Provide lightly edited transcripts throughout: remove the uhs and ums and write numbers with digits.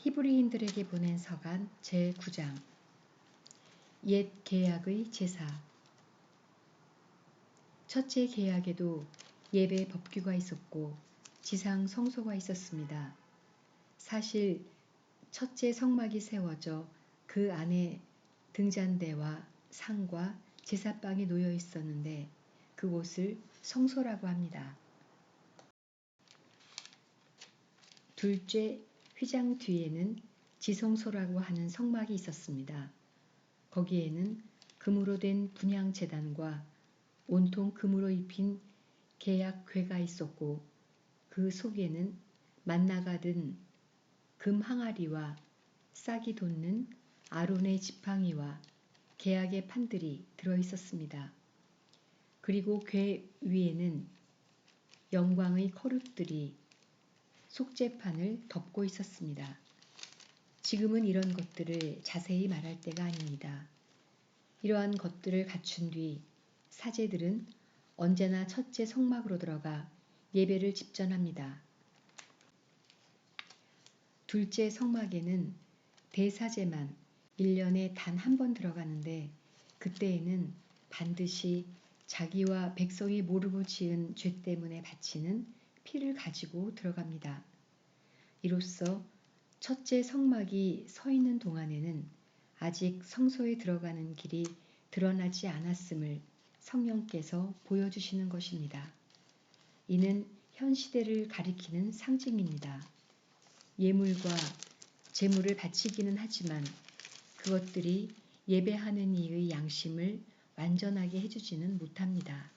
히브리인들에게 보낸 서간 제9장 옛 계약의 제사. 첫째 계약에도 예배 법규가 있었고 지상 성소가 있었습니다. 사실 첫째 성막이 세워져 그 안에 등잔대와 상과 제사빵이 놓여 있었는데 그곳을 성소라고 합니다. 둘째 휘장 뒤에는 지성소라고 하는 성막이 있었습니다. 거기에는 금으로 된 분향제단과 온통 금으로 입힌 계약궤가 있었고 그 속에는 만나가 든 금 항아리와 싹이 돋는 아론의 지팡이와 계약의 판들이 들어 있었습니다. 그리고 궤 위에는 영광의 거룩들이 속죄판을 덮고 있었습니다. 지금은 이런 것들을 자세히 말할 때가 아닙니다. 이러한 것들을 갖춘 뒤 사제들은 언제나 첫째 성막으로 들어가 예배를 집전합니다. 둘째 성막에는 대사제만 1년에 단 한 번 들어가는데 그때에는 반드시 자기와 백성이 모르고 지은 죄 때문에 바치는 피를 가지고 들어갑니다. 이로써 첫째 성막이 서 있는 동안에는 아직 성소에 들어가는 길이 드러나지 않았음을 성령께서 보여주시는 것입니다. 이는 현 시대를 가리키는 상징입니다. 예물과 제물을 바치기는 하지만 그것들이 예배하는 이의 양심을 완전하게 해주지는 못합니다.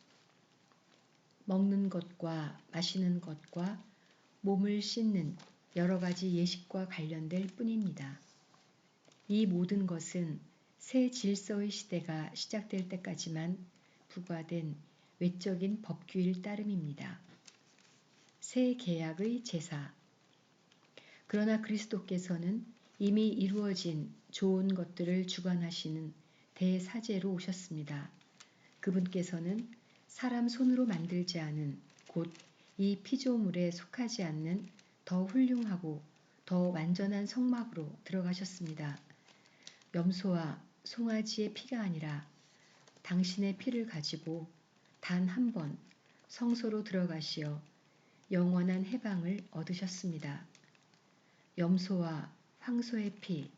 먹는 것과 마시는 것과 몸을 씻는 여러 가지 예식과 관련될 뿐입니다. 이 모든 것은 새 질서의 시대가 시작될 때까지만 부과된 외적인 법규일 따름입니다. 새 계약의 제사. 그러나 그리스도께서는 이미 이루어진 좋은 것들을 주관하시는 대사제로 오셨습니다. 그분께서는 사람 손으로 만들지 않은 곧 이 피조물에 속하지 않는 더 훌륭하고 더 완전한 성막으로 들어가셨습니다. 염소와 송아지의 피가 아니라 당신의 피를 가지고 단 한 번 성소로 들어가시어 영원한 해방을 얻으셨습니다. 염소와 황소의 피,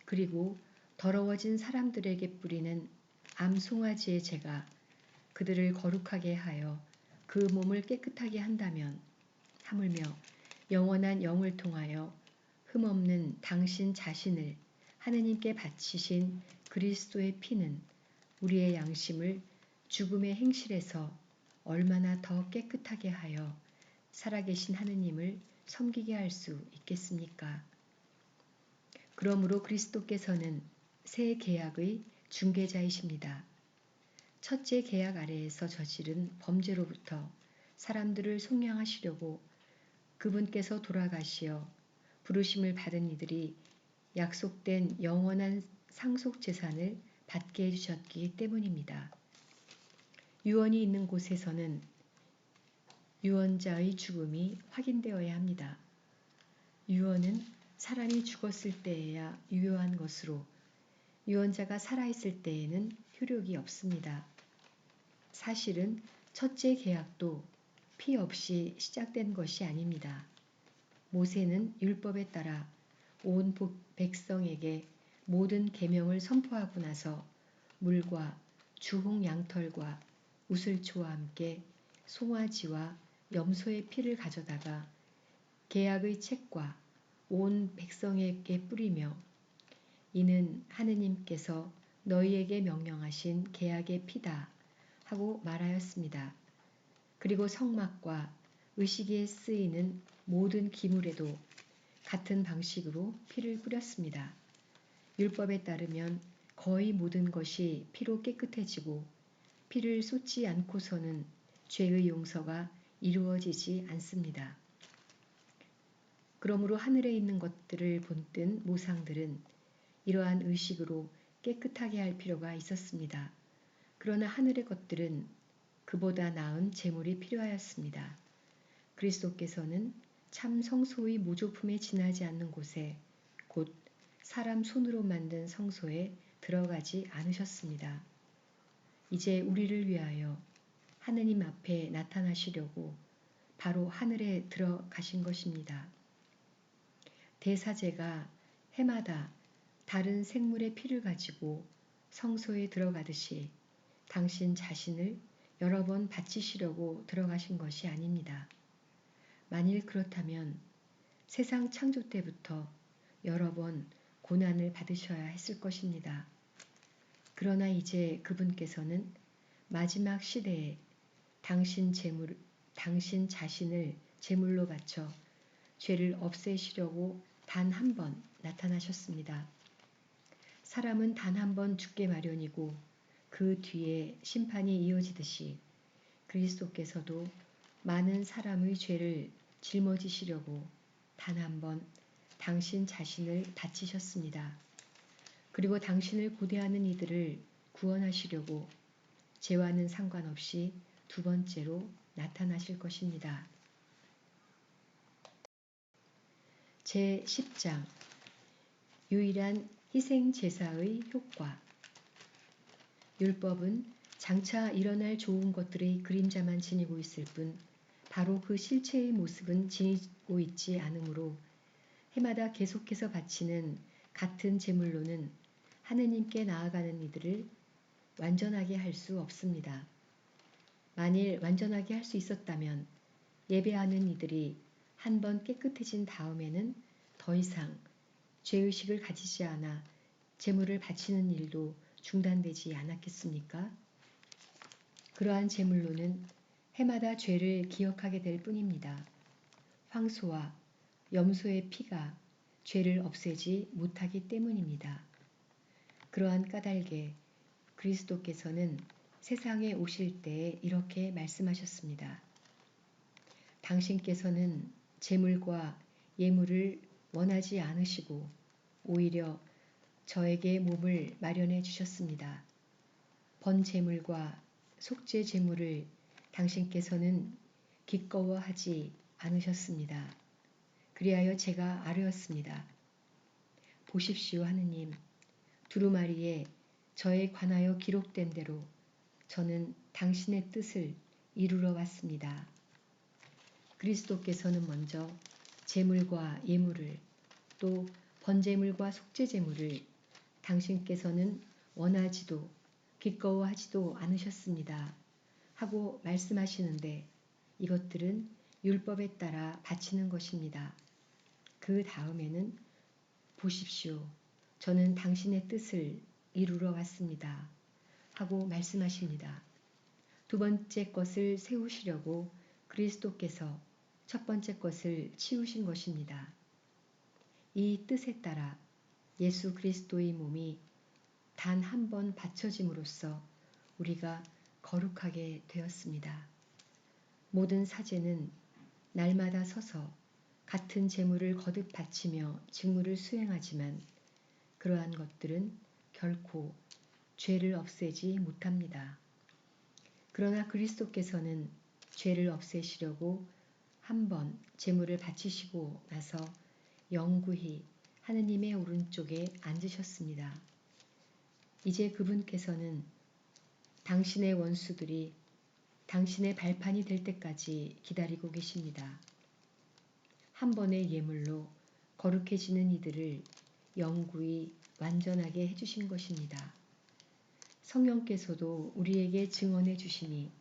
그리고 더러워진 사람들에게 뿌리는 암송아지의 제가 그들을 거룩하게 하여 그 몸을 깨끗하게 한다면 하물며 영원한 영을 통하여 흠없는 당신 자신을 하느님께 바치신 그리스도의 피는 우리의 양심을 죽음의 행실에서 얼마나 더 깨끗하게 하여 살아계신 하느님을 섬기게 할 수 있겠습니까? 그러므로 그리스도께서는 새 계약의 중개자이십니다. 첫째 계약 아래에서 저지른 범죄로부터 사람들을 속량하시려고 그분께서 돌아가시어 부르심을 받은 이들이 약속된 영원한 상속재산을 받게 해주셨기 때문입니다. 유언이 있는 곳에서는 유언자의 죽음이 확인되어야 합니다. 유언은 사람이 죽었을 때에야 유효한 것으로 유언자가 살아있을 때에는 효력이 없습니다. 사실은 첫째 계약도 피 없이 시작된 것이 아닙니다. 모세는 율법에 따라 온 백성에게 모든 계명을 선포하고 나서 물과 주홍 양털과 우슬초와 함께 송아지와 염소의 피를 가져다가 계약의 책과 온 백성에게 뿌리며 이는 하느님께서 너희에게 명령하신 계약의 피다 하고 말하였습니다. 그리고 성막과 의식에 쓰이는 모든 기물에도 같은 방식으로 피를 뿌렸습니다. 율법에 따르면 거의 모든 것이 피로 깨끗해지고 피를 쏟지 않고서는 죄의 용서가 이루어지지 않습니다. 그러므로 하늘에 있는 것들을 본뜬 모상들은 이러한 의식으로 깨끗하게 할 필요가 있었습니다. 그러나 하늘의 것들은 그보다 나은 제물이 필요하였습니다. 그리스도께서는 참 성소의 모조품에 지나지 않는 곳에 곧 사람 손으로 만든 성소에 들어가지 않으셨습니다. 이제 우리를 위하여 하느님 앞에 나타나시려고 바로 하늘에 들어가신 것입니다. 대사제가 해마다 다른 생물의 피를 가지고 성소에 들어가듯이 당신 자신을 여러 번 바치시려고 들어가신 것이 아닙니다. 만일 그렇다면 세상 창조 때부터 여러 번 고난을 받으셔야 했을 것입니다. 그러나 이제 그분께서는 마지막 시대에 당신 자신을 제물로 바쳐 죄를 없애시려고 단 한 번 나타나셨습니다. 사람은 단 한 번 죽게 마련이고 그 뒤에 심판이 이어지듯이 그리스도께서도 많은 사람의 죄를 짊어지시려고 단 한 번 당신 자신을 바치셨습니다. 그리고 당신을 고대하는 이들을 구원하시려고 죄와는 상관없이 두 번째로 나타나실 것입니다. 제10장 유일한 희생제사의 효과. 율법은 장차 일어날 좋은 것들의 그림자만 지니고 있을 뿐 바로 그 실체의 모습은 지니고 있지 않으므로 해마다 계속해서 바치는 같은 제물로는 하느님께 나아가는 이들을 완전하게 할 수 없습니다. 만일 완전하게 할 수 있었다면 예배하는 이들이 한 번 깨끗해진 다음에는 더 이상 죄의식을 가지지 않아 제물을 바치는 일도 중단되지 않았겠습니까? 그러한 제물로는 해마다 죄를 기억하게 될 뿐입니다. 황소와 염소의 피가 죄를 없애지 못하기 때문입니다. 그러한 까닭에 그리스도께서는 세상에 오실 때에 이렇게 말씀하셨습니다. 당신께서는 제물과 예물을 원하지 않으시고 오히려 저에게 몸을 마련해 주셨습니다. 번제물과 속죄 제물을 당신께서는 기꺼워하지 않으셨습니다. 그리하여 제가 아뢰었습니다. 보십시오 하느님, 두루마리에 저에 관하여 기록된 대로 저는 당신의 뜻을 이루러 왔습니다. 그리스도께서는 먼저 제물과 예물을 또 번제물과 속죄제물을 당신께서는 원하지도 기꺼워하지도 않으셨습니다. 하고 말씀하시는데 이것들은 율법에 따라 바치는 것입니다. 그 다음에는 보십시오. 저는 당신의 뜻을 이루러 왔습니다. 하고 말씀하십니다. 두 번째 것을 세우시려고 그리스도께서 첫 번째 것을 치우신 것입니다. 이 뜻에 따라 예수 그리스도의 몸이 단 한 번 바쳐짐으로써 우리가 거룩하게 되었습니다. 모든 사제는 날마다 서서 같은 제물을 거듭 바치며 직무를 수행하지만 그러한 것들은 결코 죄를 없애지 못합니다. 그러나 그리스도께서는 죄를 없애시려고 한 번 제물을 바치시고 나서 영구히 하느님의 오른쪽에 앉으셨습니다. 이제 그분께서는 당신의 원수들이 당신의 발판이 될 때까지 기다리고 계십니다. 한 번의 예물로 거룩해지는 이들을 영구히 완전하게 해주신 것입니다. 성령께서도 우리에게 증언해 주시니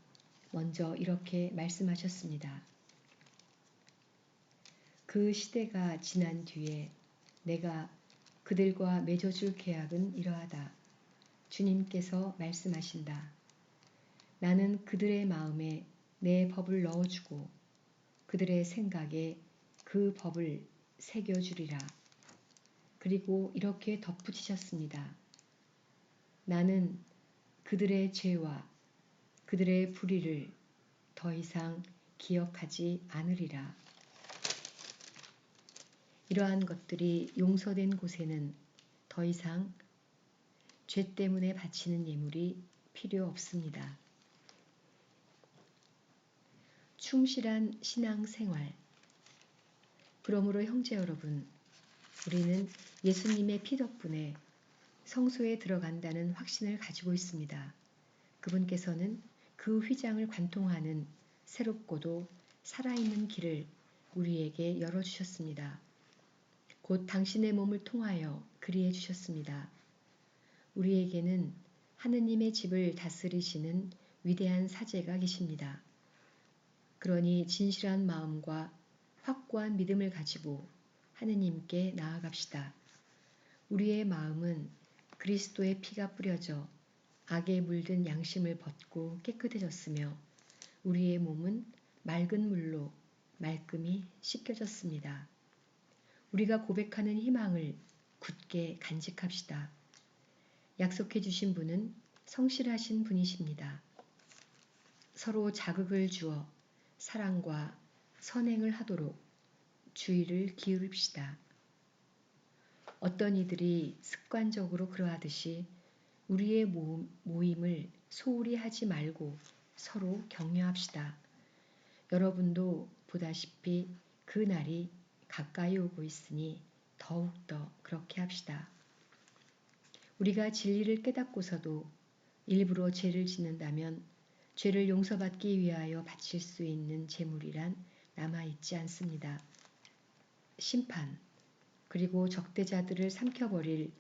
먼저 이렇게 말씀하셨습니다. 그 시대가 지난 뒤에 내가 그들과 맺어줄 계약은 이러하다. 주님께서 말씀하신다. 나는 그들의 마음에 내 법을 넣어주고 그들의 생각에 그 법을 새겨주리라. 그리고 이렇게 덧붙이셨습니다. 나는 그들의 죄와 그들의 불의를 더 이상 기억하지 않으리라. 이러한 것들이 용서된 곳에는 더 이상 죄 때문에 바치는 예물이 필요 없습니다. 충실한 신앙생활. 그러므로 형제 여러분, 우리는 예수님의 피 덕분에 성소에 들어간다는 확신을 가지고 있습니다. 그분께서는 그 휘장을 관통하는 새롭고도 살아있는 길을 우리에게 열어주셨습니다. 곧 당신의 몸을 통하여 그리해 주셨습니다. 우리에게는 하느님의 집을 다스리시는 위대한 사제가 계십니다. 그러니 진실한 마음과 확고한 믿음을 가지고 하느님께 나아갑시다. 우리의 마음은 그리스도의 피가 뿌려져 악에 물든 양심을 벗고 깨끗해졌으며 우리의 몸은 맑은 물로 말끔히 씻겨졌습니다. 우리가 고백하는 희망을 굳게 간직합시다. 약속해 주신 분은 성실하신 분이십니다. 서로 자극을 주어 사랑과 선행을 하도록 주의를 기울입시다. 어떤 이들이 습관적으로 그러하듯이 우리의 모임을 소홀히 하지 말고 서로 격려합시다. 여러분도 보다시피 그 날이 가까이 오고 있으니 더욱더 그렇게 합시다. 우리가 진리를 깨닫고서도 일부러 죄를 짓는다면 죄를 용서받기 위하여 바칠 수 있는 제물이란 남아있지 않습니다. 심판, 그리고 적대자들을 삼켜버릴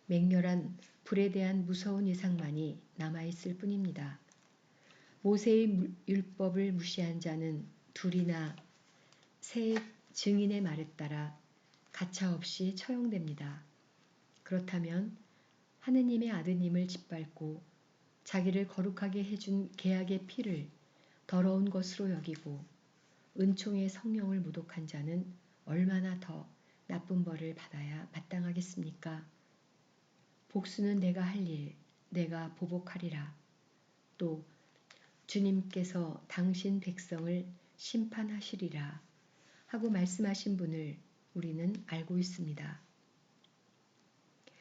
맹렬한 불에 대한 무서운 예상만이 남아있을 뿐입니다. 모세의 율법을 무시한 자는 둘이나 세 증인의 말에 따라 가차없이 처형됩니다. 그렇다면 하느님의 아드님을 짓밟고 자기를 거룩하게 해준 계약의 피를 더러운 것으로 여기고 은총의 성령을 모독한 자는 얼마나 더 나쁜 벌을 받아야 마땅하겠습니까? 복수는 내가 할 일, 내가 보복하리라. 또 주님께서 당신 백성을 심판하시리라 하고 말씀하신 분을 우리는 알고 있습니다.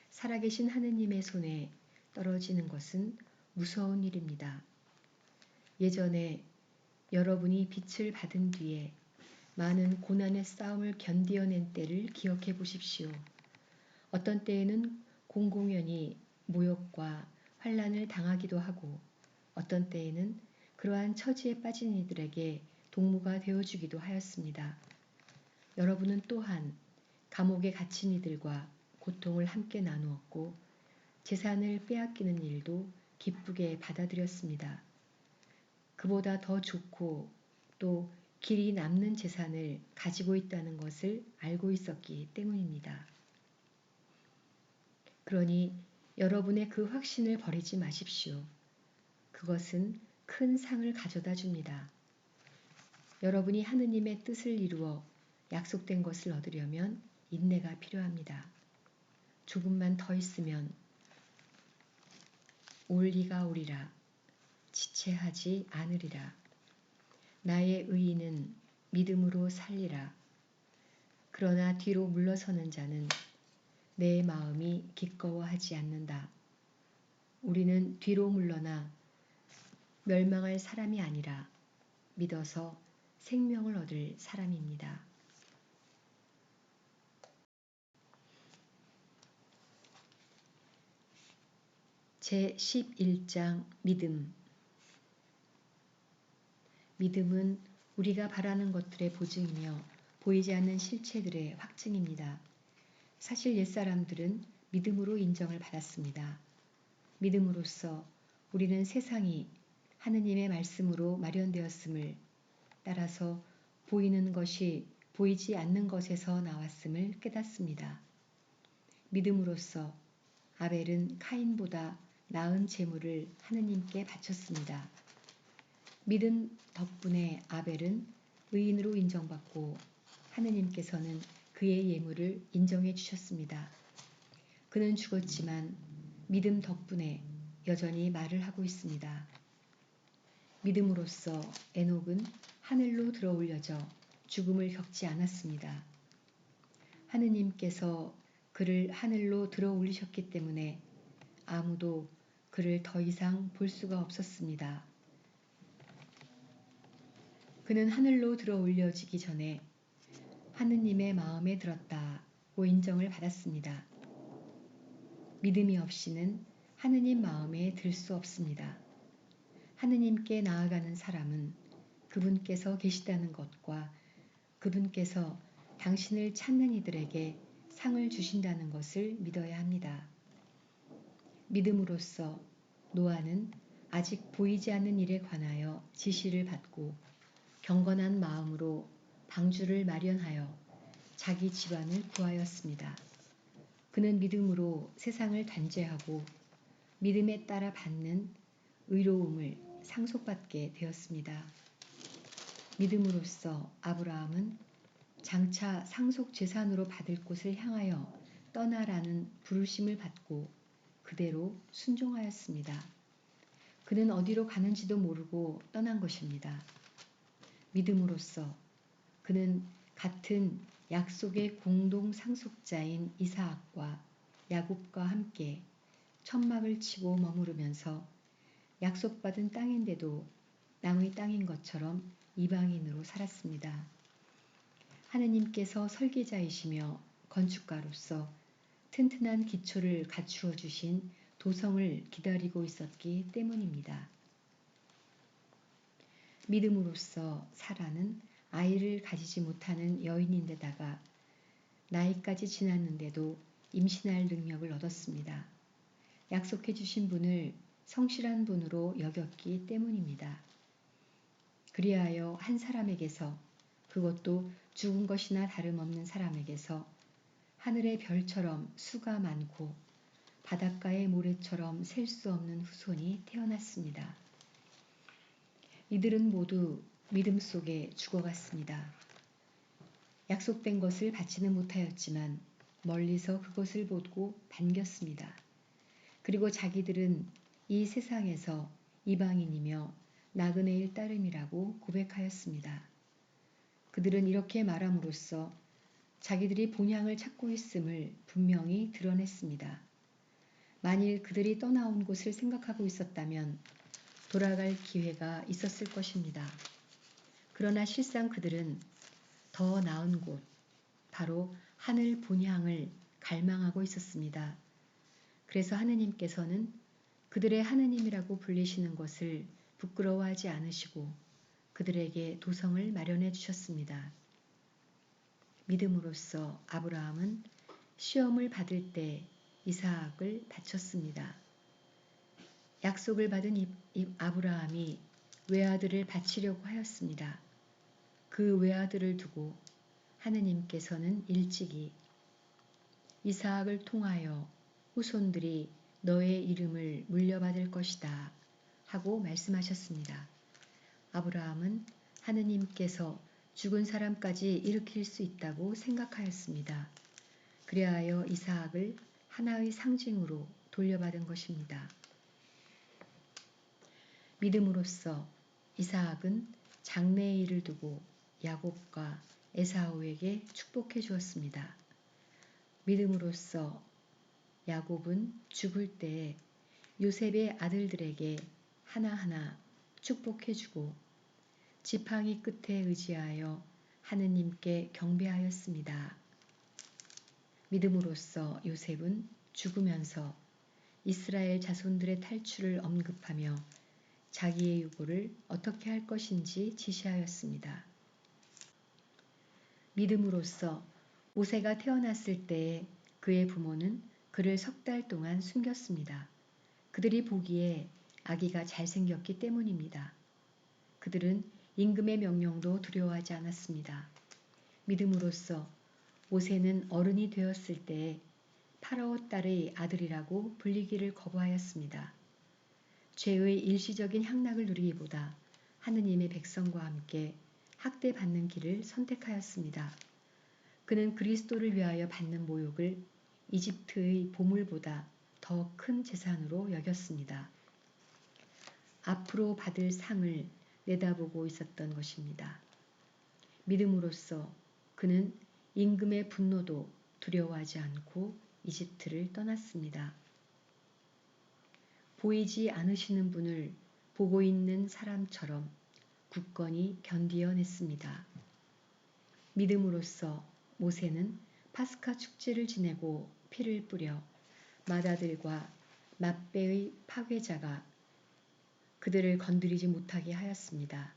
살아계신 하느님의 손에 떨어지는 것은 무서운 일입니다. 예전에 여러분이 빛을 받은 뒤에 많은 고난의 싸움을 견디어낸 때를 기억해 보십시오. 어떤 때에는 공공연히 모욕과 환난을 당하기도 하고 어떤 때에는 그러한 처지에 빠진 이들에게 동무가 되어주기도 하였습니다. 여러분은 또한 감옥에 갇힌 이들과 고통을 함께 나누었고 재산을 빼앗기는 일도 기쁘게 받아들였습니다. 그보다 더 좋고 또 길이 남는 재산을 가지고 있다는 것을 알고 있었기 때문입니다. 그러니 여러분의 그 확신을 버리지 마십시오. 그것은 큰 상을 가져다 줍니다. 여러분이 하느님의 뜻을 이루어 약속된 것을 얻으려면 인내가 필요합니다. 조금만 더 있으면 올 이가 오리라. 지체하지 않으리라. 나의 의인은 믿음으로 살리라. 그러나 뒤로 물러서는 자는 내 마음이 기꺼워하지 않는다. 우리는 뒤로 물러나 멸망할 사람이 아니라 믿어서 생명을 얻을 사람입니다. 제11장 믿음. 믿음은 우리가 바라는 것들의 보증이며 보이지 않는 실체들의 확증입니다. 사실 옛사람들은 믿음으로 인정을 받았습니다. 믿음으로써 우리는 세상이 하느님의 말씀으로 마련되었음을 따라서 보이는 것이 보이지 않는 것에서 나왔음을 깨닫습니다. 믿음으로써 아벨은 카인보다 나은 제물을 하느님께 바쳤습니다. 믿음 덕분에 아벨은 의인으로 인정받고 하느님께서는 그의 예물을 인정해 주셨습니다. 그는 죽었지만 믿음 덕분에 여전히 말을 하고 있습니다. 믿음으로써 에녹은 하늘로 들어올려져 죽음을 겪지 않았습니다. 하느님께서 그를 하늘로 들어올리셨기 때문에 아무도 그를 더 이상 볼 수가 없었습니다. 그는 하늘로 들어올려지기 전에 하느님의 마음에 들었다. 인정을 받았습니다. 믿음이 없이는 하느님 마음에 들 수 없습니다. 하느님께 나아가는 사람은 그분께서 계시다는 것과 그분께서 당신을 찾는 이들에게 상을 주신다는 것을 믿어야 합니다. 믿음으로써 노아는 아직 보이지 않는 일에 관하여 지시를 받고 경건한 마음으로 방주를 마련하여 자기 집안을 구하였습니다. 그는 믿음으로 세상을 단죄하고 믿음에 따라 받는 의로움을 상속받게 되었습니다. 믿음으로써 아브라함은 장차 상속 재산으로 받을 곳을 향하여 떠나라는 부르심을 받고 그대로 순종하였습니다. 그는 어디로 가는지도 모르고 떠난 것입니다. 믿음으로써 그는 같은 약속의 공동 상속자인 이사학과 야곱과 함께 천막을 치고 머무르면서 약속받은 땅인데도 남의 땅인 것처럼 이방인으로 살았습니다. 하느님께서 설계자이시며 건축가로서 튼튼한 기초를 갖추어 주신 도성을 기다리고 있었기 때문입니다. 믿음으로써 사라는 아이를 가지지 못하는 여인인데다가 나이까지 지났는데도 임신할 능력을 얻었습니다. 약속해 주신 분을 성실한 분으로 여겼기 때문입니다. 그리하여 한 사람에게서, 그것도 죽은 것이나 다름없는 사람에게서 하늘의 별처럼 수가 많고 바닷가의 모래처럼 셀 수 없는 후손이 태어났습니다. 이들은 모두 믿음 속에 죽어갔습니다. 약속된 것을 받지는 못하였지만 멀리서 그것을 보고 반겼습니다. 그리고 자기들은 이 세상에서 이방인이며 나그네일 따름이라고 고백하였습니다. 그들은 이렇게 말함으로써 자기들이 본향을 찾고 있음을 분명히 드러냈습니다. 만일 그들이 떠나온 곳을 생각하고 있었다면 돌아갈 기회가 있었을 것입니다. 그러나 실상 그들은 더 나은 곳, 바로 하늘 본향을 갈망하고 있었습니다. 그래서 하느님께서는 그들의 하느님이라고 불리시는 것을 부끄러워하지 않으시고 그들에게 도성을 마련해 주셨습니다. 믿음으로써 아브라함은 시험을 받을 때 이삭을 바쳤습니다. 약속을 받은 아브라함이 외아들을 바치려고 하였습니다. 그 외아들을 두고 하느님께서는 일찍이 이삭을 통하여 후손들이 너의 이름을 물려받을 것이다 하고 말씀하셨습니다. 아브라함은 하느님께서 죽은 사람까지 일으킬 수 있다고 생각하였습니다. 그리하여 이삭을 하나의 상징으로 돌려받은 것입니다. 믿음으로써 이삭은 장래의 일을 두고 야곱과 에사우에게 축복해 주었습니다. 믿음으로써 야곱은 죽을 때에 요셉의 아들들에게 하나하나 축복해 주고 지팡이 끝에 의지하여 하느님께 경배하였습니다. 믿음으로써 요셉은 죽으면서 이스라엘 자손들의 탈출을 언급하며 자기의 유고를 어떻게 할 것인지 지시하였습니다. 믿음으로써 모세가 태어났을 때에 그의 부모는 그를 3달 동안 숨겼습니다. 그들이 보기에 아기가 잘생겼기 때문입니다. 그들은 임금의 명령도 두려워하지 않았습니다. 믿음으로써 모세는 어른이 되었을 때에 파라오 딸의 아들이라고 불리기를 거부하였습니다. 죄의 일시적인 향락을 누리기보다 하느님의 백성과 함께 학대받는 길을 선택하였습니다. 그는 그리스도를 위하여 받는 모욕을 이집트의 보물보다 더 큰 재산으로 여겼습니다. 앞으로 받을 상을 내다보고 있었던 것입니다. 믿음으로써 그는 임금의 분노도 두려워하지 않고 이집트를 떠났습니다. 보이지 않으시는 분을 보고 있는 사람처럼 굳건히 견디어냈습니다. 믿음으로써 모세는 파스카 축제를 지내고 피를 뿌려 마다들과 맛배의 파괴자가 그들을 건드리지 못하게 하였습니다.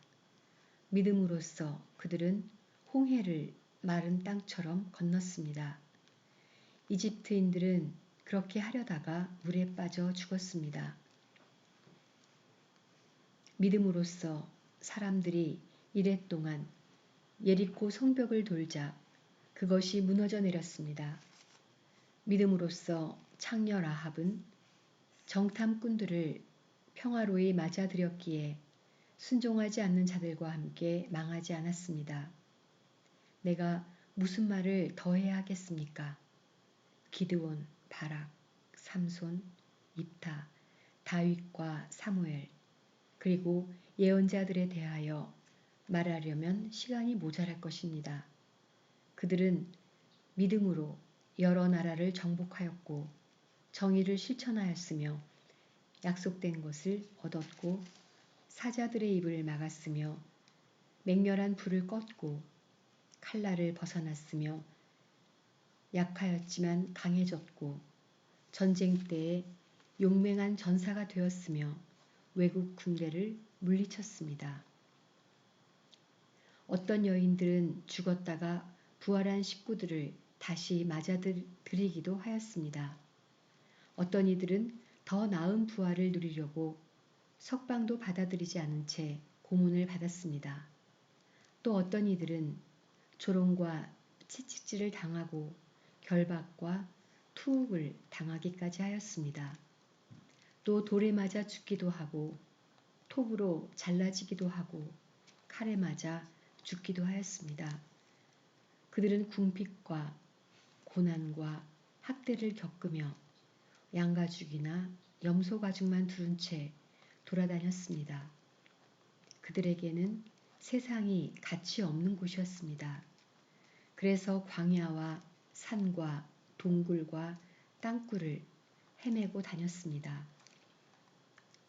믿음으로써 그들은 홍해를 마른 땅처럼 건넜습니다. 이집트인들은 그렇게 하려다가 물에 빠져 죽었습니다. 믿음으로써 사람들이 이랫동안 예리코 성벽을 돌자 그것이 무너져 내렸습니다. 믿음으로써 창녀 라합은 정탐꾼들을 평화로이 맞아들였기에 순종하지 않는 자들과 함께 망하지 않았습니다. 내가 무슨 말을 더해야 하겠습니까? 기드온, 바락, 삼손, 입타, 다윗과 사무엘, 그리고 예언자들에 대하여 말하려면 시간이 모자랄 것입니다. 그들은 믿음으로 여러 나라를 정복하였고 정의를 실천하였으며 약속된 것을 얻었고 사자들의 입을 막았으며 맹렬한 불을 껐고 칼날을 벗어났으며 약하였지만 강해졌고 전쟁 때에 용맹한 전사가 되었으며 외국 군대를 물리쳤습니다. 어떤 여인들은 죽었다가 부활한 식구들을 다시 맞아들이기도 하였습니다. 어떤 이들은 더 나은 부활을 누리려고 석방도 받아들이지 않은 채 고문을 받았습니다. 또 어떤 이들은 조롱과 채찍질을 당하고 결박과 투옥을 당하기까지 하였습니다. 또 돌에 맞아 죽기도 하고 톱으로 잘라지기도 하고 칼에 맞아 죽기도 하였습니다. 그들은 궁핍과 고난과 학대를 겪으며 양가죽이나 염소가죽만 두른 채 돌아다녔습니다. 그들에게는 세상이 가치 없는 곳이었습니다. 그래서 광야와 산과 동굴과 땅굴을 헤매고 다녔습니다.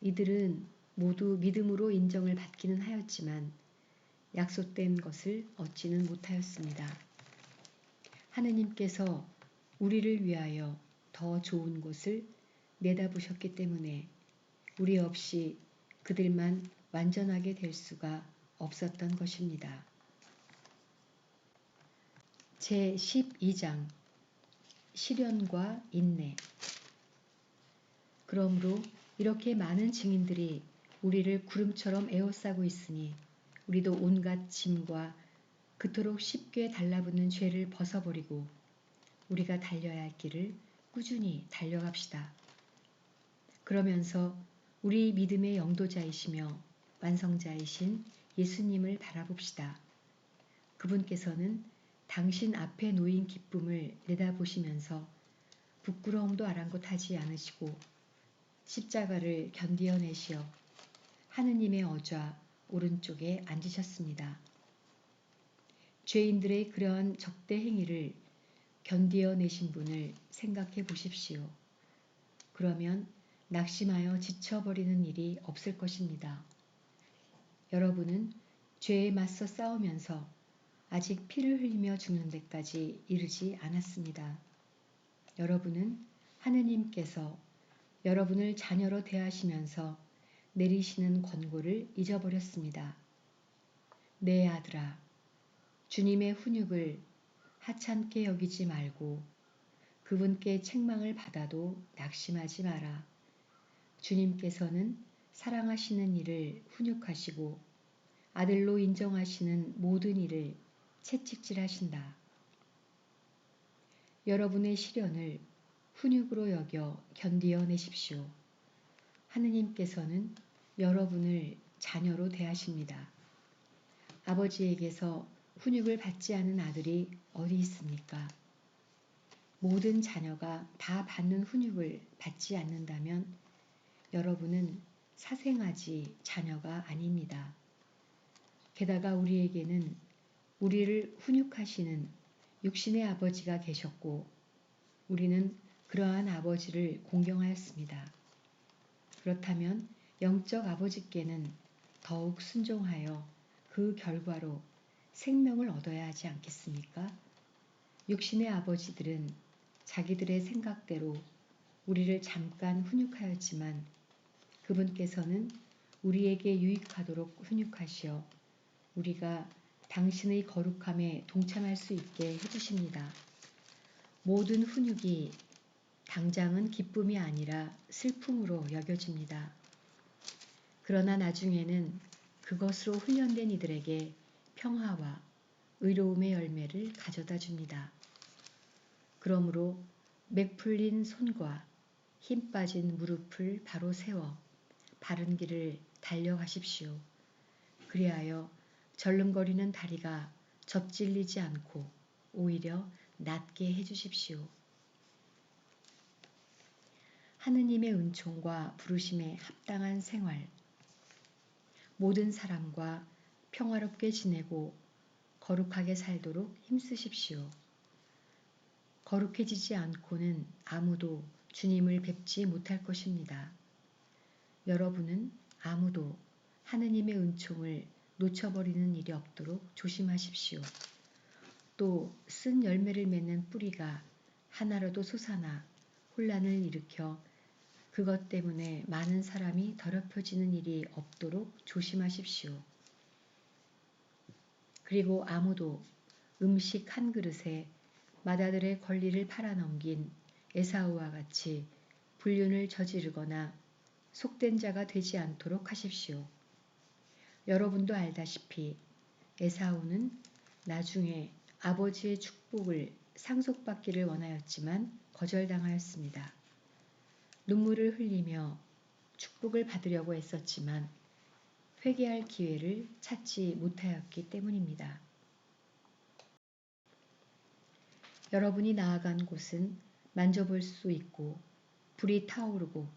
이들은 모두 믿음으로 인정을 받기는 하였지만 약속된 것을 얻지는 못하였습니다. 하느님께서 우리를 위하여 더 좋은 곳을 내다보셨기 때문에 우리 없이 그들만 완전하게 될 수가 없었던 것입니다. 제12장 시련과 인내. 그러므로 이렇게 많은 증인들이 우리를 구름처럼 에워싸고 있으니 우리도 온갖 짐과 그토록 쉽게 달라붙는 죄를 벗어버리고 우리가 달려야 할 길을 꾸준히 달려갑시다. 그러면서 우리 믿음의 영도자이시며 완성자이신 예수님을 바라봅시다. 그분께서는 당신 앞에 놓인 기쁨을 내다보시면서 부끄러움도 아랑곳하지 않으시고 십자가를 견디어내시어 하느님의 어좌 오른쪽에 앉으셨습니다. 죄인들의 그러한 적대 행위를 견디어내신 분을 생각해 보십시오. 그러면 낙심하여 지쳐버리는 일이 없을 것입니다. 여러분은 죄에 맞서 싸우면서 아직 피를 흘리며 죽는 데까지 이르지 않았습니다. 여러분은 하느님께서 여러분을 자녀로 대하시면서 내리시는 권고를 잊어버렸습니다. 내 아들아, 주님의 훈육을 하찮게 여기지 말고 그분께 책망을 받아도 낙심하지 마라. 주님께서는 사랑하시는 이를 훈육하시고 아들로 인정하시는 모든 이를 채찍질하신다. 여러분의 시련을 훈육으로 여겨 견디어내십시오. 하느님께서는 여러분을 자녀로 대하십니다. 아버지에게서 훈육을 받지 않은 아들이 어디 있습니까? 모든 자녀가 다 받는 훈육을 받지 않는다면 여러분은 사생아지 자녀가 아닙니다. 게다가 우리에게는 우리를 훈육하시는 육신의 아버지가 계셨고 우리는 그러한 아버지를 공경하였습니다. 그렇다면 영적 아버지께는 더욱 순종하여 그 결과로 생명을 얻어야 하지 않겠습니까? 육신의 아버지들은 자기들의 생각대로 우리를 잠깐 훈육하였지만 그분께서는 우리에게 유익하도록 훈육하시어 우리가 당신의 거룩함에 동참할 수 있게 해주십니다. 모든 훈육이 당장은 기쁨이 아니라 슬픔으로 여겨집니다. 그러나 나중에는 그것으로 훈련된 이들에게 평화와 의로움의 열매를 가져다 줍니다. 그러므로 맥 풀린 손과 힘 빠진 무릎을 바로 세워 바른 길을 달려가십시오. 그리하여 절름거리는 다리가 접질리지 않고 오히려 낫게 해주십시오. 하느님의 은총과 부르심에 합당한 생활, 모든 사람과 평화롭게 지내고 거룩하게 살도록 힘쓰십시오. 거룩해지지 않고는 아무도 주님을 뵙지 못할 것입니다. 여러분은 아무도 하느님의 은총을 놓쳐버리는 일이 없도록 조심하십시오. 또 쓴 열매를 맺는 뿌리가 하나라도 솟아나 혼란을 일으켜 그것 때문에 많은 사람이 더럽혀지는 일이 없도록 조심하십시오. 그리고 아무도 음식 한 그릇에 맏아들의 권리를 팔아넘긴 에사우와 같이 불륜을 저지르거나 속된 자가 되지 않도록 하십시오. 여러분도 알다시피 에사우는 나중에 아버지의 축복을 상속받기를 원하였지만 거절당하였습니다. 눈물을 흘리며 축복을 받으려고 애썼지만 회개할 기회를 찾지 못하였기 때문입니다. 여러분이 나아간 곳은 만져볼 수 있고 불이 타오르고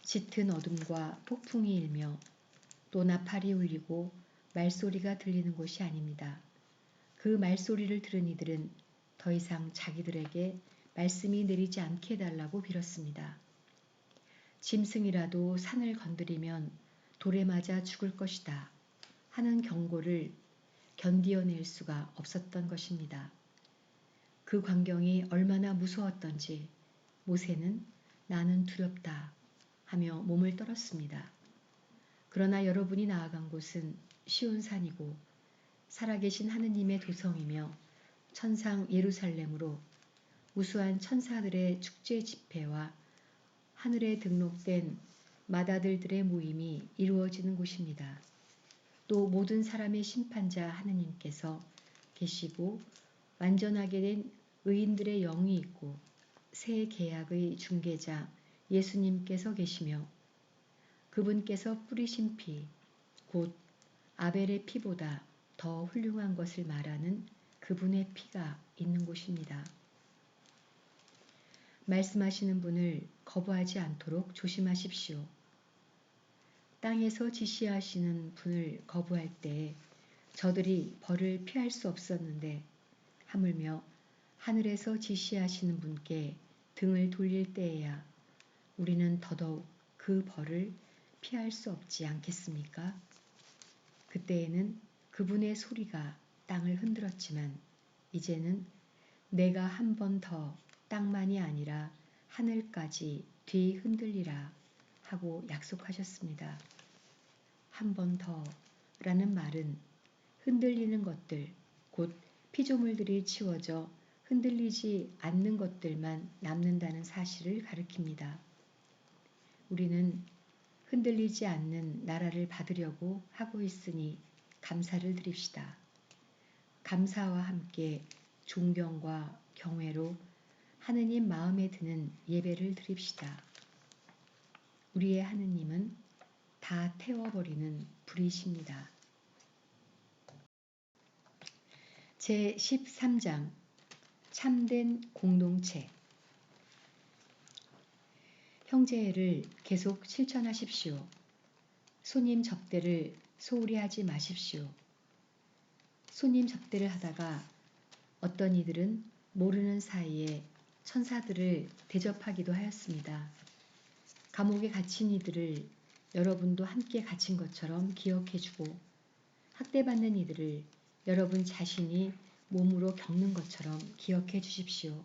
짙은 어둠과 폭풍이 일며 또 나팔이 울리고 말소리가 들리는 곳이 아닙니다. 그 말소리를 들은 이들은 더 이상 자기들에게 말씀이 내리지 않게 해달라고 빌었습니다. 짐승이라도 산을 건드리면 돌에 맞아 죽을 것이다 하는 경고를 견디어낼 수가 없었던 것입니다. 그 광경이 얼마나 무서웠던지 모세는 나는 두렵다 하며 몸을 떨었습니다. 그러나 여러분이 나아간 곳은 시온산이고 살아계신 하느님의 도성이며 천상 예루살렘으로 우수한 천사들의 축제 집회와 하늘에 등록된 맏아들들의 모임이 이루어지는 곳입니다. 또 모든 사람의 심판자 하느님께서 계시고 완전하게 된 의인들의 영이 있고 새 계약의 중개자 예수님께서 계시며 그분께서 뿌리신 피, 곧 아벨의 피보다 더 훌륭한 것을 말하는 그분의 피가 있는 곳입니다. 말씀하시는 분을 거부하지 않도록 조심하십시오. 땅에서 지시하시는 분을 거부할 때 저들이 벌을 피할 수 없었는데 하물며 하늘에서 지시하시는 분께 등을 돌릴 때에야 우리는 더더욱 그 벌을 피할 수 없지 않겠습니까? 그때에는 그분의 소리가 땅을 흔들었지만 이제는 내가 한 번 더 땅만이 아니라 하늘까지 뒤흔들리라 하고 약속하셨습니다. 한 번 더라는 말은 흔들리는 것들, 곧 피조물들이 치워져 흔들리지 않는 것들만 남는다는 사실을 가리킵니다. 우리는 흔들리지 않는 나라를 받으려고 하고 있으니 감사를 드립시다. 감사와 함께 존경과 경외로 하느님 마음에 드는 예배를 드립시다. 우리의 하느님은 다 태워버리는 불이십니다. 제13장 참된 공동체. 형제애를 계속 실천하십시오. 손님 접대를 소홀히 하지 마십시오. 손님 접대를 하다가 어떤 이들은 모르는 사이에 천사들을 대접하기도 하였습니다. 감옥에 갇힌 이들을 여러분도 함께 갇힌 것처럼 기억해주고 학대받는 이들을 여러분 자신이 몸으로 겪는 것처럼 기억해 주십시오.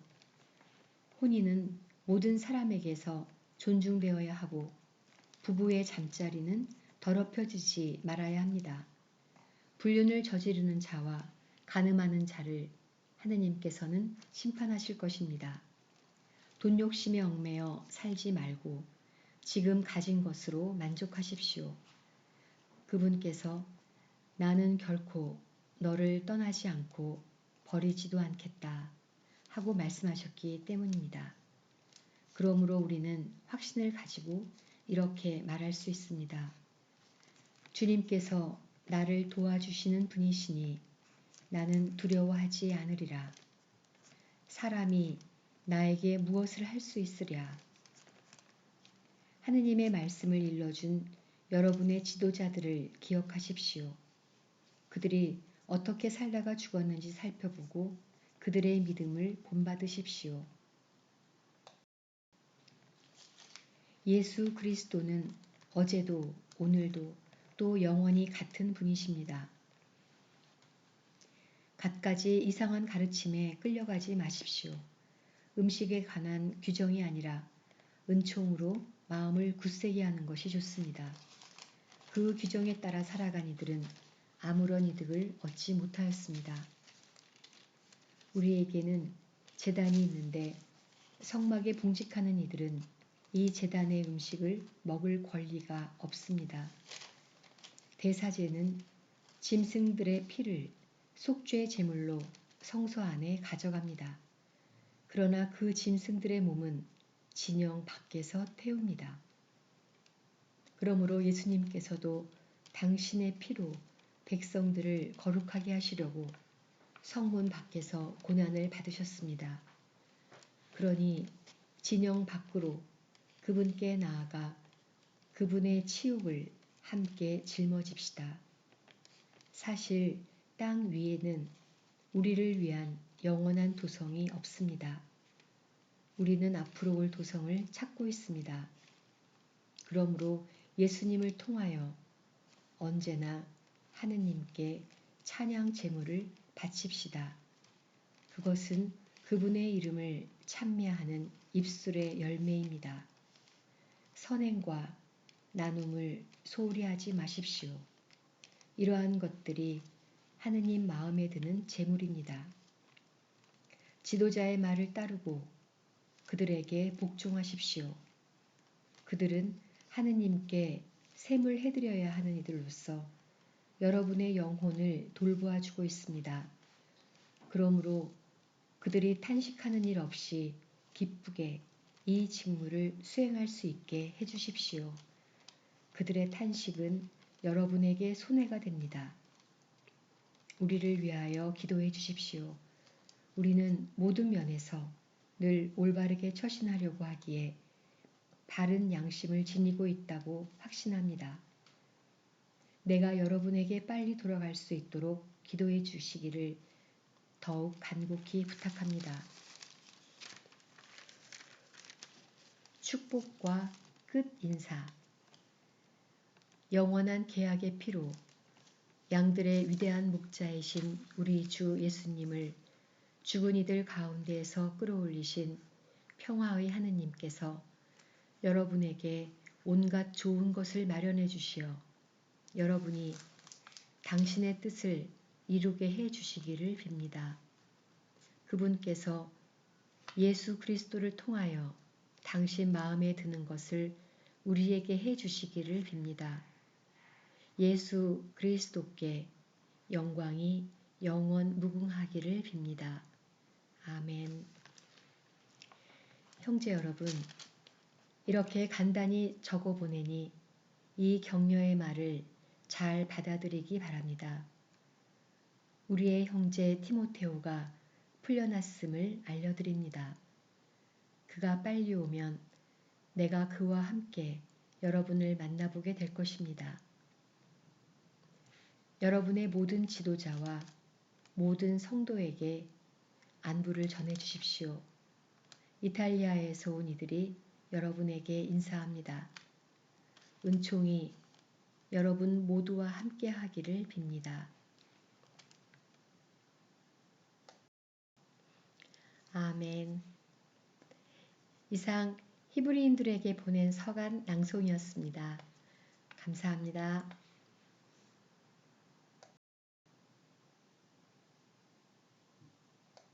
혼인은 모든 사람에게서 존중되어야 하고 부부의 잠자리는 더럽혀지지 말아야 합니다. 불륜을 저지르는 자와 간음하는 자를 하느님께서는 심판하실 것입니다. 돈 욕심에 얽매여 살지 말고 지금 가진 것으로 만족하십시오. 그분께서 나는 결코 너를 떠나지 않고 버리지도 않겠다 하고 말씀하셨기 때문입니다. 그러므로 우리는 확신을 가지고 이렇게 말할 수 있습니다. 주님께서 나를 도와주시는 분이시니 나는 두려워하지 않으리라. 사람이 나에게 무엇을 할 수 있으랴. 하느님의 말씀을 일러준 여러분의 지도자들을 기억하십시오. 그들이 어떻게 살다가 죽었는지 살펴보고 그들의 믿음을 본받으십시오. 예수 그리스도는 어제도 오늘도 또 영원히 같은 분이십니다. 갖가지 이상한 가르침에 끌려가지 마십시오. 음식에 관한 규정이 아니라 은총으로 마음을 굳세게 하는 것이 좋습니다. 그 규정에 따라 살아간 이들은 아무런 이득을 얻지 못하였습니다. 우리에게는 제단이 있는데 성막에 봉직하는 이들은 이 제단의 음식을 먹을 권리가 없습니다. 대사제는 짐승들의 피를 속죄 제물로 성소 안에 가져갑니다. 그러나 그 짐승들의 몸은 진영 밖에서 태웁니다. 그러므로 예수님께서도 당신의 피로 백성들을 거룩하게 하시려고 성문 밖에서 고난을 받으셨습니다. 그러니 진영 밖으로 그분께 나아가 그분의 치욕을 함께 짊어집시다. 사실 땅 위에는 우리를 위한 영원한 도성이 없습니다. 우리는 앞으로 올 도성을 찾고 있습니다. 그러므로 예수님을 통하여 언제나 하느님께 찬양 제물을 바칩시다. 그것은 그분의 이름을 찬미하는 입술의 열매입니다. 선행과 나눔을 소홀히 하지 마십시오. 이러한 것들이 하느님 마음에 드는 제물입니다. 지도자의 말을 따르고 그들에게 복종하십시오. 그들은 하느님께 셈을 해드려야 하는 이들로서 여러분의 영혼을 돌보아 주고 있습니다. 그러므로 그들이 탄식하는 일 없이 기쁘게 이 직무를 수행할 수 있게 해주십시오. 그들의 탄식은 여러분에게 손해가 됩니다. 우리를 위하여 기도해 주십시오. 우리는 모든 면에서 늘 올바르게 처신하려고 하기에 바른 양심을 지니고 있다고 확신합니다. 내가 여러분에게 빨리 돌아갈 수 있도록 기도해 주시기를 더욱 간곡히 부탁합니다. 축복과 끝 인사. 영원한 계약의 피로 양들의 위대한 목자이신 우리 주 예수님을 죽은 이들 가운데에서 끌어올리신 평화의 하느님께서 여러분에게 온갖 좋은 것을 마련해 주시어 여러분이 당신의 뜻을 이루게 해 주시기를 빕니다. 그분께서 예수 그리스도를 통하여 당신 마음에 드는 것을 우리에게 해 주시기를 빕니다. 예수 그리스도께 영광이 영원 무궁하기를 빕니다. 아멘. 형제 여러분, 이렇게 간단히 적어 보내니 이 격려의 말을 잘 받아들이기 바랍니다. 우리의 형제 티모테오가 풀려났음을 알려드립니다. 그가 빨리 오면 내가 그와 함께 여러분을 만나보게 될 것입니다. 여러분의 모든 지도자와 모든 성도에게 안부를 전해 주십시오. 이탈리아에서 온 이들이 여러분에게 인사합니다. 은총이 여러분 모두와 함께 하기를 빕니다. 아멘. 이상 히브리인들에게 보낸 서간 낭송이었습니다. 감사합니다.